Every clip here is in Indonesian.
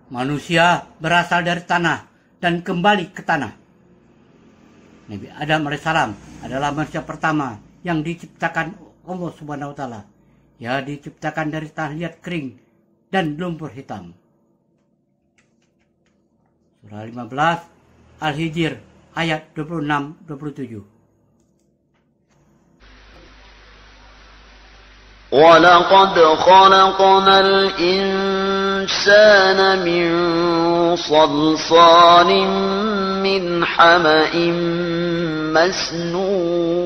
Manusia berasal dari tanah dan kembali ke tanah. Nabi Adam alaihissalam adalah manusia pertama yang diciptakan Allah Subhanahu wa taala. Ya, diciptakan dari tanah liat kering dan lumpur hitam. Surah 15 Al-Hijr ayat 26-27. وَلَقَدْ خَلَقْنَا الْإِنسَانَ مِنْ صَلْصَالٍ مِنْ حَمَإٍ مَسْنُونٍ.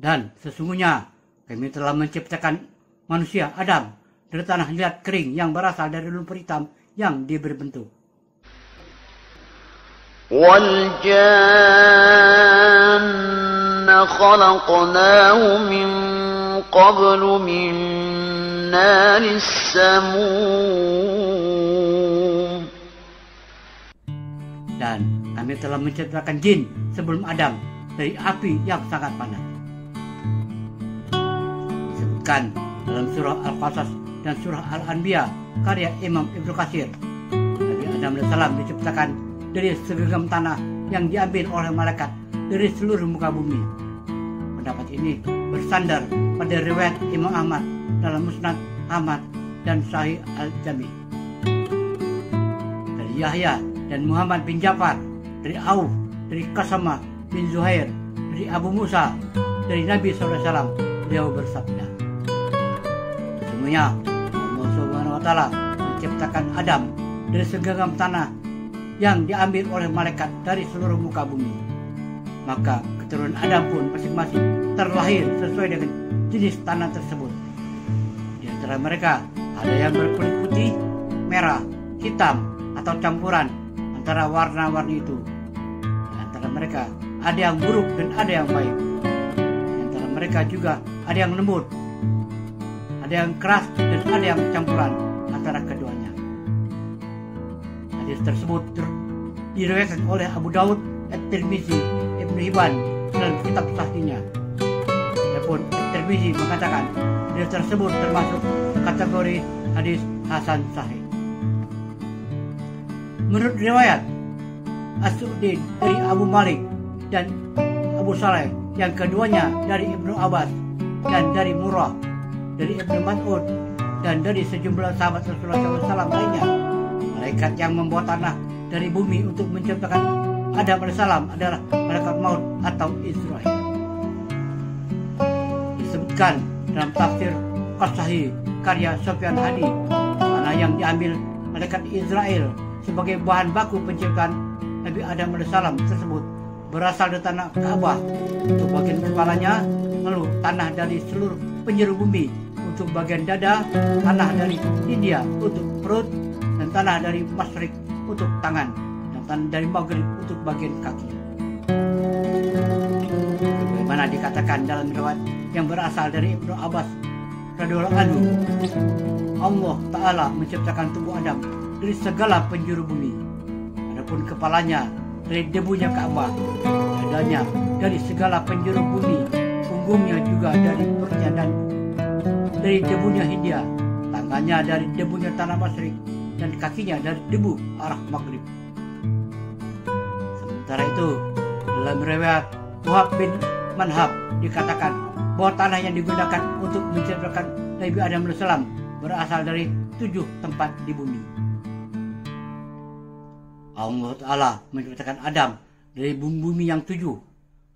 Dan sesungguhnya kami telah menciptakan manusia Adam dari tanah liat kering yang berasal dari lumpur hitam yang diberi bentuk. وَالْجَانَّ خَلَقْنَاهُ مِنْ قَبْلُ مِنْ نَارِ السَّمُومِ. Dan kami telah menciptakan jin sebelum Adam dari api yang sangat panas. Disebutkan dalam surah Al-Qasas dan surah Al-Anbiya karya Imam Ibnu Katsir, Nabi Adam AS diciptakan dari segenggam tanah yang diambil oleh malaikat dari seluruh muka bumi. Pendapat ini bersandar pada riwayat Imam Ahmad dalam Musnad Ahmad dan Sahih Al-Jami. Dari Yahya dan Muhammad bin Ja'far, dari Auf, dari Qasamah bin Zuhair, dari Abu Musa, dari Nabi SAW, beliau bersabda, sesungguhnya Allah Subhanahu wa taala menciptakan Adam dari segenggam tanah yang diambil oleh malaikat dari seluruh muka bumi. Maka keturunan Adam pun masing-masing terlahir sesuai dengan jenis tanah tersebut. Di antara mereka ada yang berkulit putih, merah, hitam, atau campuran antara warna-warni itu. Di antara mereka ada yang buruk dan ada yang baik. Di antara mereka juga ada yang lembut, ada yang keras, dan ada yang campuran antara keduanya. Hadis tersebut diriwayatkan oleh Abu Daud, At-Tirmizi, Ibnu Hibban dalam kitab sahihnya. Adapun At-Tirmizi mengatakan hadis tersebut termasuk kategori hadis hasan sahih. Menurut riwayat As-Su'di dari Abu Malik dan Abu Saleh, yang keduanya dari Ibnu Abbas dan dari Murrah, dari Ibnu Mas'ud, dan dari sejumlah sahabat Rasulullah SAW lainnya, malaikat yang membawa tanah dari bumi untuk menciptakan Adam alaihissalam adalah malaikat maut atau Israel. Disebutkan dalam tafsir Qasahi karya Sofyan Hadi, tanah yang diambil malaikat Israel sebagai bahan baku penciptaan Nabi Adam alaihissalam tersebut berasal dari tanah Ka'bah untuk bagian kepalanya, lalu tanah dari seluruh penjuru bumi untuk bagian dada, tanah dari India untuk perut, dan tanah dari Masyrik untuk tangan, dan tanah dari Maghrib untuk bagian kaki. Sebagaimana dikatakan dalam riwayat yang berasal dari Ibnu Abbas radhiyallahu anhu, Allah Ta'ala menciptakan tubuh Adam dari segala penjuru bumi. Adapun kepalanya dari debunya Ka'bah, dadanya dari segala penjuru bumi, punggungnya juga dari perutnya dan dari debunya Hindia, tangannya dari debunya tanah Masyrik, dan kakinya dari debu arah Maghrib. Sementara itu, dalam riwayat Wahab bin Manhab dikatakan bahwa tanah yang digunakan untuk menciptakan Nabi Adam AS berasal dari 7 tempat di bumi. Allah Ta'ala menciptakan Adam dari bumi yang 7.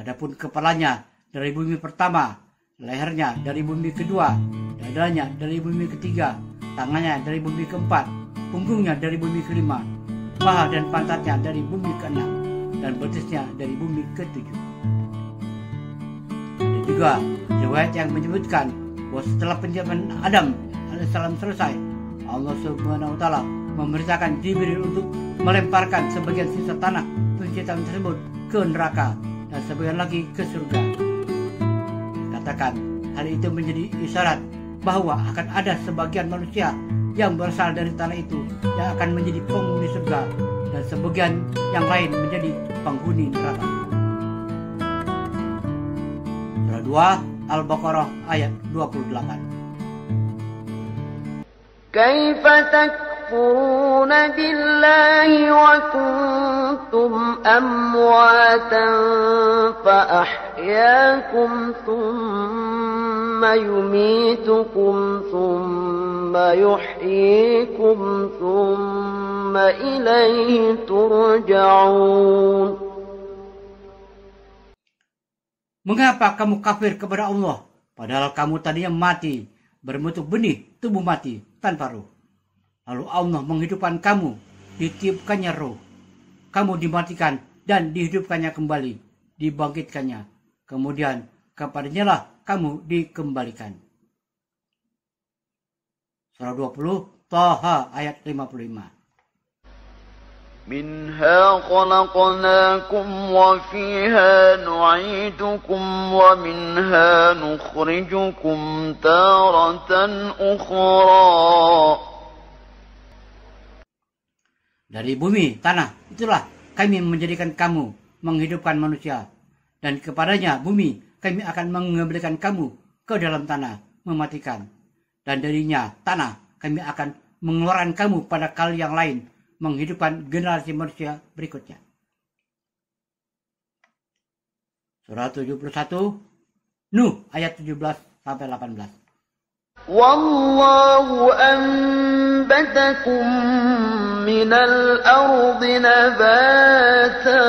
Adapun kepalanya dari bumi pertama, lehernya dari bumi kedua, dadanya dari bumi ketiga, tangannya dari bumi keempat, punggungnya dari bumi kelima, paha dan pantatnya dari bumi keenam, dan betisnya dari bumi ketujuh. Ada juga riwayat yang menyebutkan bahwa setelah penciptaan Adam alaihissalam selesai, Allah Subhanahu wa taala memerintahkan Jibril untuk melemparkan sebagian sisa tanah penciptaan tersebut ke neraka dan sebagian lagi ke surga. Dikatakan hal itu menjadi isyarat bahwa akan ada sebagian manusia yang berasal dari tanah itu yang akan menjadi penghuni surga dan sebagian yang lain menjadi penghuni neraka. Surah 2 Al-Baqarah ayat 28. كيف تكفرون بالله وكنتم أمواتا فأحياكم ثم يميتكم ثم يحييكم ثم إليه ترجعون. Mengapa kamu kafir kepada Allah, padahal kamu tadinya mati, berbentuk benih, tubuh mati, tanpa ruh. Lalu Allah menghidupkan kamu, ditiupkannya ruh. Kamu dimatikan dan dihidupkannya kembali, dibangkitkannya. Kemudian kepadanya lah kamu dikembalikan. Surah 20, Taha ayat 55. منها خلقناكم وفيها نعيدكم ومنها نخرجكم تارة أخرى. Dari bumi, tanah, itulah kami menjadikan kamu, menghidupkan manusia. Dan kepadanya, bumi, kami akan mengembalikan kamu ke dalam tanah, mematikan. Dan darinya, tanah, kami akan mengeluarkan kamu pada kali yang lain, menghidupkan generasi manusia berikutnya. Surah 71, Nuh ayat 17-18. Wallahu anbatakum minal ardi nabata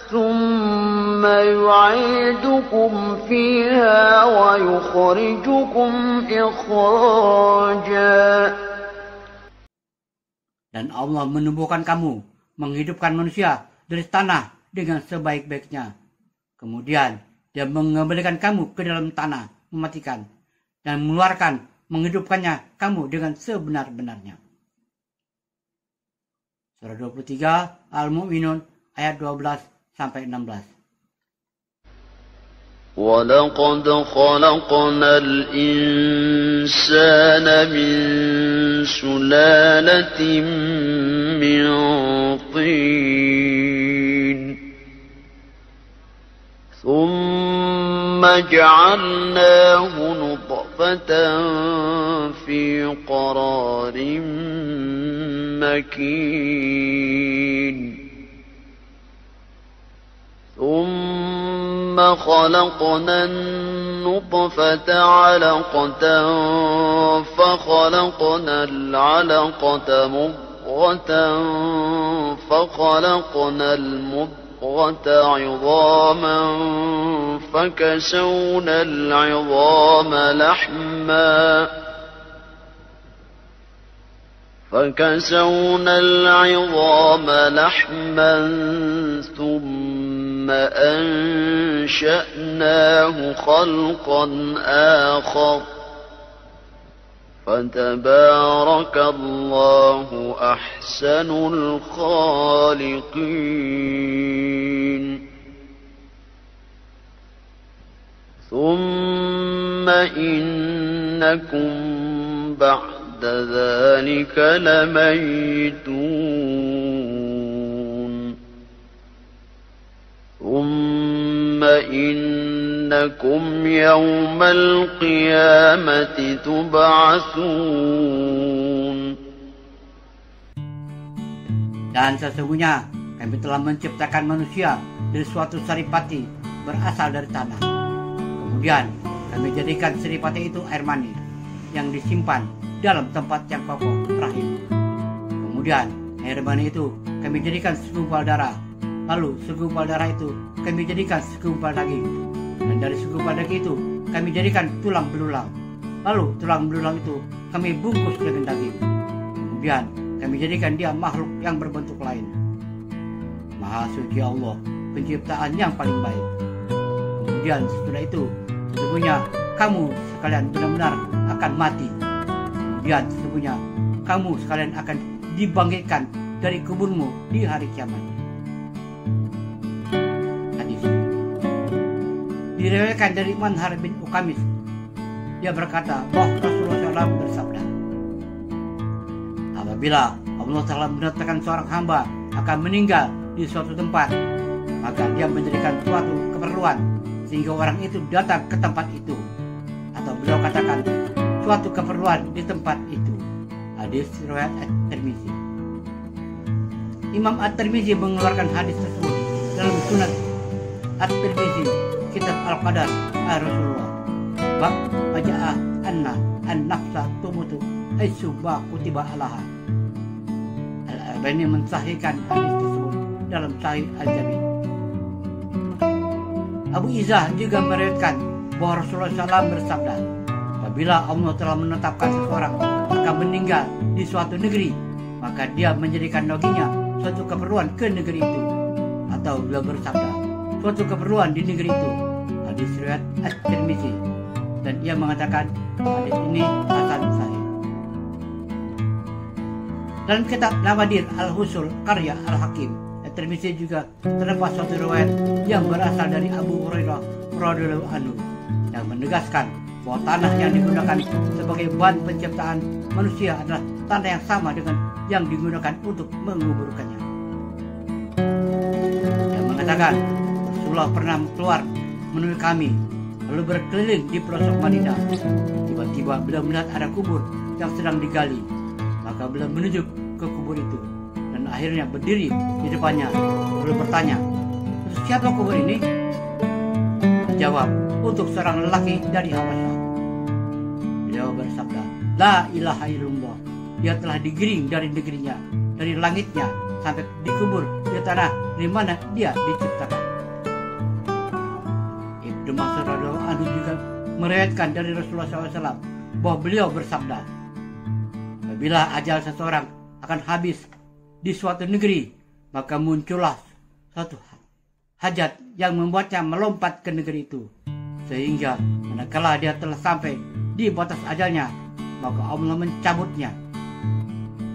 thumma yu'idukum fiha wa yukhrijukum ikhraja. Dan Allah menumbuhkan kamu, menghidupkan manusia dari tanah dengan sebaik-baiknya. Kemudian Dia mengembalikan kamu ke dalam tanah, mematikan, dan mengeluarkan, menghidupkannya kamu dengan sebenar-benarnya. Surah 23 Al-Mu'minun ayat 12-16. وَلَقَدْ خَلَقْنَا الْإِنسَانَ مِنْ سُلَالَةٍ مِنْ طِينٍ ثُمَّ جَعَلْنَاهُ نُطْفَةً فِي قَرَارٍ مَكِينٍ ثُمَّ خَلَقْنَا النُّطْفَةَ عَلَقَةً فَخَلَقْنَا الْعَلَقَةَ مُضْغَةً فَخَلَقْنَا الْمُضْغَةَ عِظَامًا فَكَسَوْنَا الْعِظَامَ لَحْمًا ثُمَّ أَنشَأْنَاهُ خَلْقًا آخَرَ فَتَبَارَكَ اللَّهُ أَحْسَنُ الْخَالِقِينَ. ثُمَّ إِنَّكُمْ بَعْدَ ذَلِكَ لَمَيِّتُونَ ثُمَّ إِنَّكُمْ يَوْمَ الْقِيَامَةِ تُبْعَثُونَ. Dan sesungguhnya kami telah menciptakan manusia dari suatu saripati berasal dari tanah. Kemudian kami jadikan saripati itu air mani yang disimpan dalam tempat yang kokoh rahim. Kemudian air mani itu kami jadikan segumpal darah. Lalu segumpal darah itu kami jadikan segumpal daging. Dan dari segumpal daging itu kami jadikan tulang belulang. Lalu tulang belulang itu kami bungkus dengan daging. Kemudian kami jadikan dia makhluk yang berbentuk lain. Maha suci Allah, penciptaan yang paling baik. Kemudian setelah itu, sesungguhnya kamu sekalian benar-benar akan mati. Kemudian sesungguhnya kamu sekalian akan dibangkitkan dari kuburmu di hari kiamat. Hadis diriwayatkan dari Manhar bin Uqamis. Dia berkata bahwa Rasulullah SAW bersabda, apabila Allah telah menetapkan seorang hamba akan meninggal di suatu tempat, maka dia menjadikan suatu keperluan sehingga orang itu datang ke tempat itu. Atau beliau katakan suatu keperluan di tempat itu. Hadis riwayat At-Tirmizi. Imam At-Tirmizi mengeluarkan hadis tersebut dalam Sunan At-Tirmizi, Kitab Al-Qadar Rasulullah. Bab maja'ah anna an-nafsa tumutu aisubah kutiba alaha. Al-Albani mensahihkan hadis tersebut dalam Sahih Al-Jami. Abu Izzah juga meriwayatkan bahwa Rasulullah SAW bersabda, apabila Allah telah menetapkan seseorang akan meninggal di suatu negeri, maka dia menjadikan baginya suatu keperluan ke negeri itu. Atau beliau bersabda, suatu keperluan di negeri itu. Hadis riwayat At-Tirmizi. Dan ia mengatakan hadis ini hasan sahih. Dalam kitab Nawadir Al-Husul karya Al-Hakim, At-Tirmizi juga terdapat suatu riwayat yang berasal dari Abu Hurairah radhiyallahu anhu yang menegaskan bahwa tanah yang digunakan sebagai bahan penciptaan manusia adalah tanah yang sama dengan yang digunakan untuk menguburkannya. Yang mengatakan Rasulullah pernah keluar menemui kami lalu berkeliling di pelosok Madinah. Tiba-tiba beliau melihat ada kubur yang sedang digali, maka beliau menuju ke kubur itu dan akhirnya berdiri di depannya lalu bertanya, siapa kubur ini? Jawab, untuk seorang lelaki dari Habasyah. Beliau bersabda, la ilaha illallah. Dia telah digiring dari negerinya, dari langitnya sampai dikubur di tanah di mana dia diciptakan. Ibnu Mas'ud radhiyallahu anhu juga meriwayatkan dari Rasulullah SAW bahwa beliau bersabda, apabila ajal seseorang akan habis di suatu negeri, maka muncullah suatu hajat yang membuatnya melompat ke negeri itu, sehingga manakala dia telah sampai di batas ajalnya, maka Allah mencabutnya.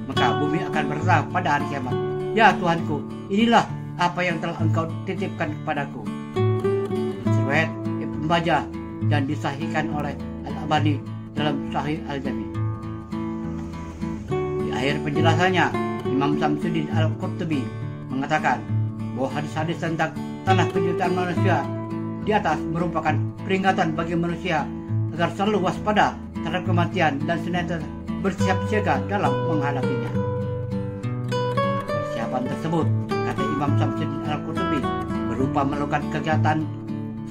Maka bumi akan berkata pada hari kiamat, ya Tuhanku, inilah apa yang telah engkau titipkan kepadaku. Riwayat Ibnu Majah dan disahihkan oleh Al-Albani dalam Sahih Al-Jami. Di akhir penjelasannya, Imam Samsuddin Al-Qurtubi mengatakan bahwa hadis-hadis tentang tanah penciptaan manusia di atas merupakan peringatan bagi manusia agar selalu waspada terhadap kematian dan senantiasa bersiap siaga dalam menghadapinya. Persiapan tersebut, kata Imam Samsuddin Al-Qurtubi, berupa melakukan kegiatan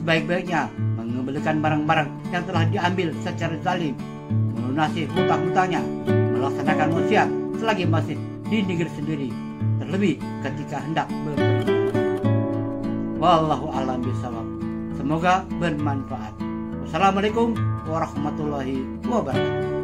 sebaik-baiknya, mengembalikan barang-barang yang telah diambil secara zalim, melunasi hutang-hutangnya, melaksanakan wasiat selagi masih di negeri sendiri, terlebih ketika hendak berperang. Wallahu a'lam bishawab. Semoga bermanfaat. Wassalamualaikum warahmatullahi wabarakatuh.